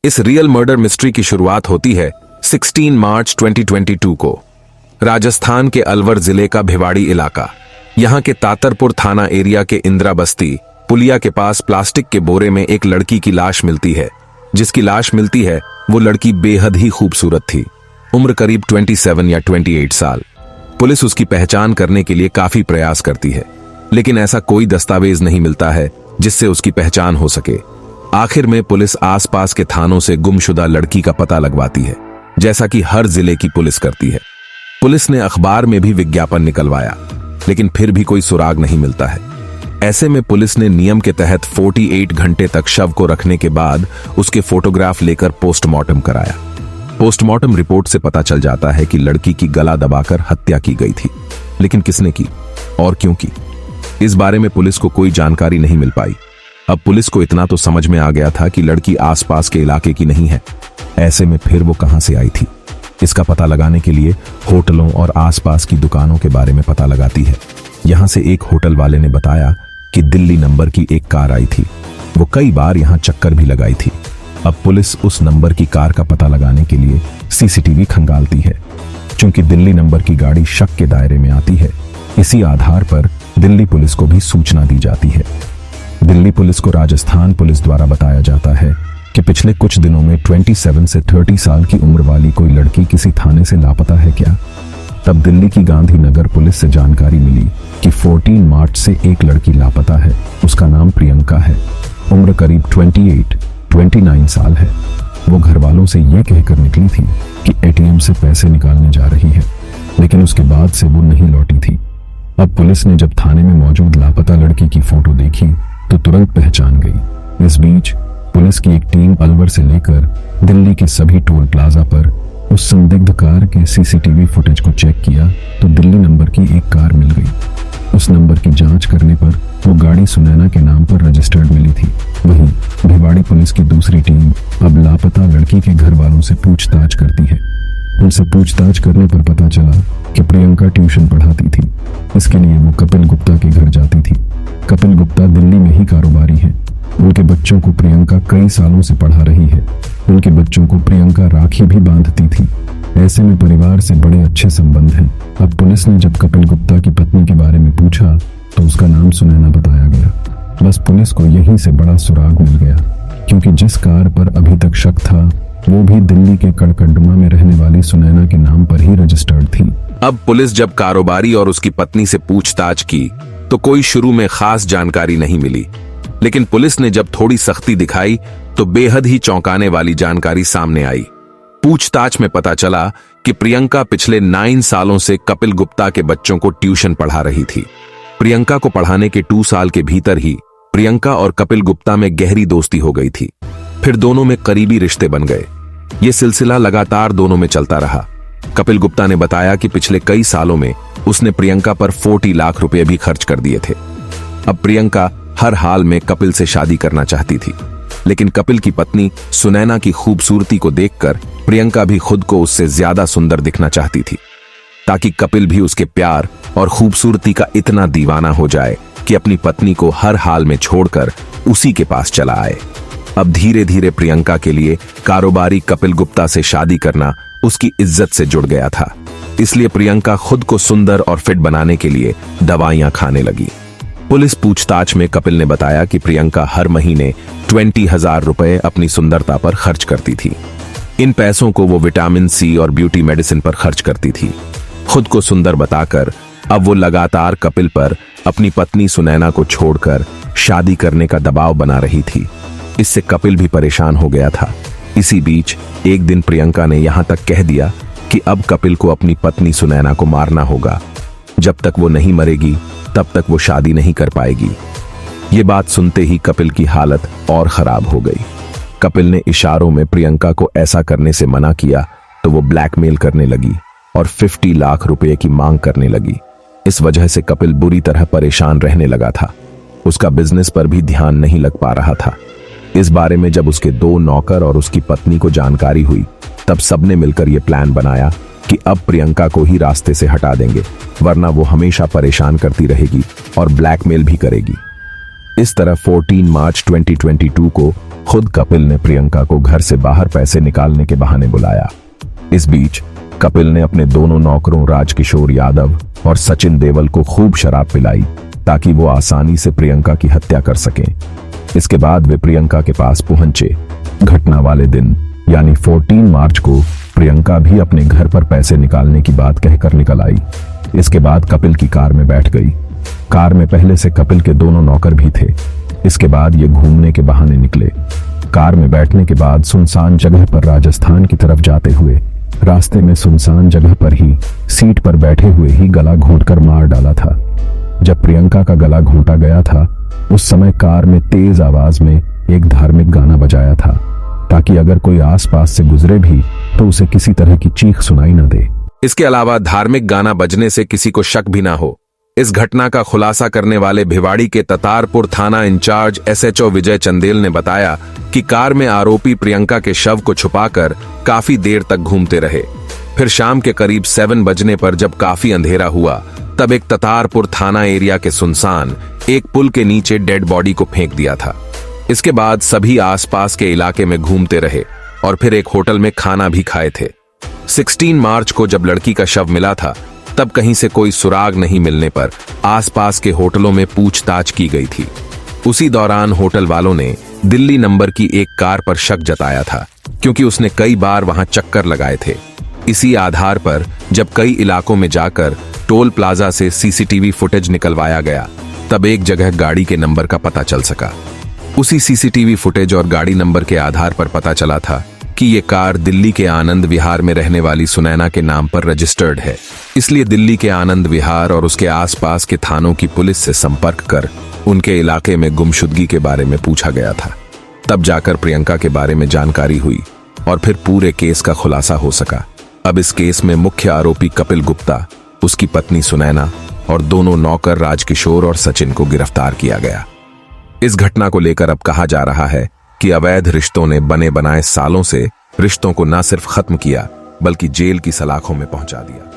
इस real murder mystery की शुरुआत होती है 16 मार्च 2022 को। राजस्थान के अलवर जिले का भिवाड़ी इलाका, यहाँ के तातरपुर थाना एरिया के इंदिरा बस्ती पुलिया के पास प्लास्टिक के बोरे में एक लड़की की लाश मिलती है। जिसकी लाश मिलती है वो लड़की बेहद ही खूबसूरत थी। उम्र करीब 27 या 28 साल। पुलिस उसकी पहचान करने के लिए काफी प्रयास करती है, लेकिन ऐसा कोई दस्तावेज नहीं मिलता है जिससे उसकी पहचान हो सके। आखिर में पुलिस आसपास के थानों से गुमशुदा लड़की का पता लगवाती है, जैसा कि हर जिले की पुलिस करती है। पुलिस ने अखबार में भी विज्ञापन निकलवाया, लेकिन फिर भी कोई सुराग नहीं मिलता है। ऐसे में पुलिस ने नियम के तहत 48 घंटे तक शव को रखने के बाद उसके फोटोग्राफ लेकर पोस्टमार्टम कराया। पोस्टमार्टम रिपोर्ट से पता चल जाता है कि लड़की की गला दबाकर हत्या की गई थी, लेकिन किसने की और क्यों की, इस बारे में पुलिस को कोई जानकारी नहीं मिल पाई। अब पुलिस को इतना तो समझ में आ गया था कि लड़की आसपास के इलाके की नहीं है। ऐसे में फिर वो कहां से आई थी, इसका पता लगाने के लिए होटलों और आसपास की दुकानों के बारे में पता लगाती है। यहां से एक होटल वाले ने बताया कि दिल्ली नंबर की एक कार आई थी, वो कई बार यहां चक्कर भी लगाई थी। अब पुलिस उस नंबर की कार का पता लगाने के लिए सीसीटीवी खंगालती है। चूंकि दिल्ली नंबर की गाड़ी शक के दायरे में आती है, इसी आधार पर दिल्ली पुलिस को भी सूचना दी जाती है। दिल्ली पुलिस को राजस्थान पुलिस द्वारा बताया जाता है कि पिछले कुछ दिनों में 27 से 30 साल की उम्र वाली कोई लड़की किसी थाने से लापता है क्या। तब दिल्ली की गांधीनगर पुलिस से जानकारी मिली कि 14 मार्च से एक लड़की लापता है। उसका नाम प्रियंका है। उम्र करीब 29 साल है। वो घर वालों से यह कहकर निकली थी कि एटीएम से पैसे निकालने जा रही है, लेकिन उसके बाद से वो नहीं लौटी थी। अब पुलिस ने जब थाने में मौजूद लापता लड़की की फोटो देखी तो तुरंत पहचान गई। इस बीच पुलिस की एक टीम अलवर से लेकर दिल्ली के सभी टोल प्लाजा पर उस संदिग्ध कार के सीसीटीवी फुटेज को चेक किया तो दिल्ली नंबर की एक कार मिल गई। उस नंबर की जांच करने पर वो गाड़ी सुनैना के नाम पर रजिस्टर्ड मिली थी। वहीं भिवाड़ी पुलिस की दूसरी टीम अब लापता लड़की के घर वालों से पूछताछ करती है। उनसे पूछताछ करने पर पता चला कि प्रियंका ट्यूशन पढ़ाती थी। इसके लिए वो कपिल गुप्ता के घर जाती थी। कपिल गुप्ता दिल्ली में ही कारोबारी हैं। उनके बच्चों को प्रियंका कई सालों से पढ़ा रही है। उनके बच्चों को प्रियंका राखी भी बांधती थी। ऐसे में परिवार से बड़े अच्छे संबंध हैं। अब पुलिस ने जब कपिल गुप्ता की पत्नी के बारे में पूछा तो उसका नाम सुनैना बताया गया। बस पुलिस को यहीं से बड़ा सुराग मिल गया, क्योंकि जिस कार पर अभी तक शक था वो भी दिल्ली के कड़कड़डुमा में रहने वाली सुनैना के नाम पर ही रजिस्टर्ड थी। अब पुलिस जब कारोबारी और उसकी पत्नी से पूछताछ की तो कोई शुरू में खास जानकारी नहीं मिली, लेकिन पुलिस ने जब थोड़ी सख्ती दिखाई तो बेहद ही चौंकाने वाली जानकारी सामने आई। पूछताछ में पता चला कि प्रियंका पिछले 9 सालों से कपिल गुप्ता के बच्चों को ट्यूशन पढ़ा रही थी। प्रियंका को पढ़ाने के 2 साल के भीतर ही प्रियंका और कपिल गुप्ता में गहरी दोस्ती हो गई थी। फिर दोनों में करीबी रिश्ते बन गए। ये सिलसिला लगातार दोनों में चलता रहा। कपिल गुप्ता ने बताया कि पिछले कई सालों में उसने प्रियंका पर 40 लाख रुपए भी खर्च कर दिए थे। अब प्रियंका हर हाल में कपिल से शादी करना चाहती थी, लेकिन कपिल की पत्नी सुनैना की खूबसूरती को देखकर प्रियंका भी खुद को उससे ज्यादा सुंदर दिखना चाहती थी, ताकि कपिल भी उसके प्यार और खूबसूरती का इतना दीवाना हो जाए कि अपनी पत्नी को हर हाल में छोड़कर उसी के पास चला आए। अब धीरे धीरे प्रियंका के लिए कारोबारी कपिल गुप्ता से शादी करना उसकी इज्जत से जुड़ गया था। इसलिए प्रियंका खुद को सुंदर और फिट बनाने के लिए दवाइयां खाने लगी। पुलिस पूछताछ में कपिल ने बताया कि प्रियंका हर महीने 20,000 रुपए अपनी सुंदरता पर खर्च करती थी। इन पैसों को वो विटामिन सी और ब्यूटी मेडिसिन पर खर्च करती थी। खुद को सुंदर बताकर अब वो लगातार कपिल पर अपनी पत्नी सुनैना को छोड़कर शादी करने का दबाव बना रही थी। इससे कपिल भी परेशान हो गया था। इसी बीच एक दिन प्रियंका ने यहां तक कह दिया कि अब कपिल को अपनी पत्नी सुनैना को मारना होगा। जब तक वो नहीं मरेगी तब तक वो शादी नहीं कर पाएगी। ये बात सुनते ही कपिल की हालत और खराब हो गई। कपिल ने इशारों में प्रियंका को ऐसा करने से मना किया तो वो ब्लैकमेल करने लगी और 50 लाख रुपए की मांग करने लगी। इस वजह से कपिल बुरी तरह परेशान रहने लगा था। उसका बिजनेस पर भी ध्यान नहीं लग पा रहा था। इस बारे में जब उसके 2 नौकर और उसकी पत्नी को जानकारी हुई तब सबने मिलकर यह प्लान बनाया कि अब प्रियंका को ही रास्ते से हटा देंगे, वरना वो हमेशा परेशान करती रहेगी और ब्लैकमेल भी करेगी। इस तरह 14 मार्च 2022 को खुद कपिल ने प्रियंका को घर से बाहर पैसे निकालने के बहाने बुलाया। इस बीच कपिल ने अपने दोनों नौकरों राजकिशोर यादव और सचिन देवल को खूब शराब पिलाई ताकि वो आसानी से प्रियंका की हत्या कर सकें। इसके बाद वे प्रियंका के पास पहुंचे। घटना वाले दिन यानी 14 मार्च को प्रियंका भी अपने घर पर पैसे निकालने की बात कहकर निकल आई। इसके बाद कपिल की कार में बैठ गई। कार में पहले से कपिल के दोनों नौकर भी थे। इसके बाद ये घूमने के बहाने निकले। कार में बैठने के बाद सुनसान जगह पर राजस्थान की तरफ जाते हुए रास्ते में सुनसान जगह पर ही सीट पर बैठे हुए ही गला घोंटकर मार डाला था। जब प्रियंका का गला घोंटा गया था उस समय कार में तेज आवाज में एक धार्मिक गाना बजाया था ताकि अगर कोई आसपास से गुजरे भी तो उसे किसी तरह की चीख सुनाई न दे। इसके अलावा धार्मिक गाना बजने से किसी को शक भी ना हो। इस घटना का खुलासा करने वाले भिवाड़ी के ततारपुर थाना इंचार्ज SHO विजय चंदेल ने बताया कि कार में आरोपी प्रियंका के शव को छुपाकर काफी देर तक घूमते रहे। फिर शाम के करीब 7 बजने पर जब काफी अंधेरा हुआ तब एक ततारपुर थाना एरिया के सुनसान एक पुल के नीचे डेड बॉडी को फेंक दिया था। इसके बाद सभी आसपास के इलाके में घूमते रहे और फिर एक होटल में खाना भी खाए थे। 16 मार्च को जब लड़की का शव मिला था तब कहीं से कोई सुराग नहीं मिलने पर आसपास के होटलों में पूछताछ की गई थी। उसी दौरान होटल वालों ने दिल्ली नंबर की एक कार पर शक जताया था क्योंकि उसने कई बार वहां चक्कर लगाए थे। इसी आधार पर जब कई इलाकों में जाकर टोल प्लाजा से CCTV फुटेज निकलवाया गया तब एक जगह गाड़ी के नंबर का पता चल सका। उसी CCTV फुटेज और गाड़ी नंबर के आधार पर पता चला था कि ये कार दिल्ली के आनंद विहार में रहने वाली सुनैना के नाम पर रजिस्टर्ड है। इसलिए दिल्ली के आनंद विहार और उसके आसपास के थानों की पुलिस से संपर्क कर उनके इलाके में गुमशुदगी के बारे में पूछा गया था। तब जाकर प्रियंका के बारे में जानकारी हुई और फिर पूरे केस का खुलासा हो सका। अब इस केस में मुख्य आरोपी कपिल गुप्ता, उसकी पत्नी सुनैना और दोनों नौकर राजकिशोर और सचिन को गिरफ्तार किया गया। इस घटना को लेकर अब कहा जा रहा है कि अवैध रिश्तों ने बने बनाए सालों से रिश्तों को न सिर्फ खत्म किया बल्कि जेल की सलाखों में पहुंचा दिया।